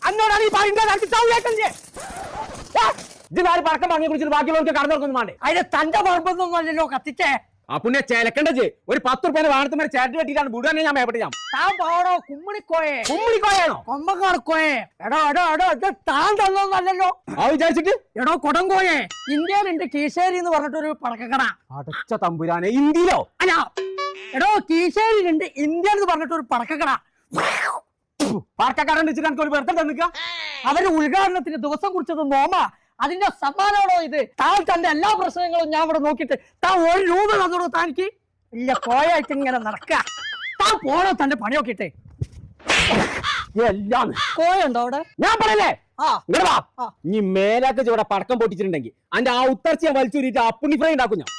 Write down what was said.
അന്നോടാണ് ഈ പറയുന്നത് പടക്കം വാങ്ങി കുറിച്ചിട്ട് ബാക്കിയുള്ളവർക്ക് കടന്നു തുറക്കൊന്നും വേണ്ടേ? അതിന് തന്റെ പറമ്പൊന്നും അല്ലല്ലോ കത്തിച്ചേ. അപ്പുണ്യ ചേലക്കണ്ടേ ഒരു 10 റുപ്യ വാണത്തുമാരെ ചേട്ടൻ കെട്ടിട്ടാണ് വിടുവാനെ ഞാൻ മേപ്പെട്ട് ഞാൻ. താൻ പോടോ കുമ്മിണിക്കോയെ. കുമ്മിണിക്കോയാണോ? കൊമ്പക്കാർക്കോയെ. എടോ ഇത് താൻ തന്നോന്നല്ലോ. ആ വിചാരിച്ചിട്ട് എടോ കൊടങ്കോയെ, ഇന്ത്യയിലുണ്ട് കീശേരി എന്ന് പറഞ്ഞിട്ടൊരു പടക്കക്കട. അടച്ച തമ്പുരാനെ, ഇന്ത്യയിലോ? അല്ല എടോ കീശേരിയിലുണ്ട് ഇന്ത്യ എന്ന് പറഞ്ഞിട്ടൊരു പടക്കക്കട. പടക്കക്കട വെച്ചിട്ട് എനിക്ക് ഒരു വെറുതെ തന്നിക്ക. അവര് ഉദ്ഘാടനത്തിന് ദിവസം കുറിച്ചത് നോമ. അതിന്റെ സമ്മാനമാണോ ഇത്? താൻ തന്റെ എല്ലാ പ്രശ്നങ്ങളും ഞാൻ ഇവിടെ നോക്കിയിട്ട് താൻ 1 രൂപ തന്നോളൂ. താനിക്ക് ഇല്ല കോയായിട്ട് ഇങ്ങനെ നടക്ക. താൻ പോണോ തന്റെ പണി നോക്കിട്ടെ. എല്ലാം കോയുണ്ടോ അവിടെ? ഞാൻ പറയല്ലേ, ആ ഇങ്ങനെ വാ. ഇനി മേലാക്ക് ഇവിടെ പടക്കം പൊട്ടിച്ചിട്ടുണ്ടെങ്കിൽ അതിന്റെ ആ ഉത്തർച്ചയെ വലിച്ചൂരിട്ട് അപ്പുണ്ണി ഫ്രൈ ഉണ്ടാക്കും ഞാൻ.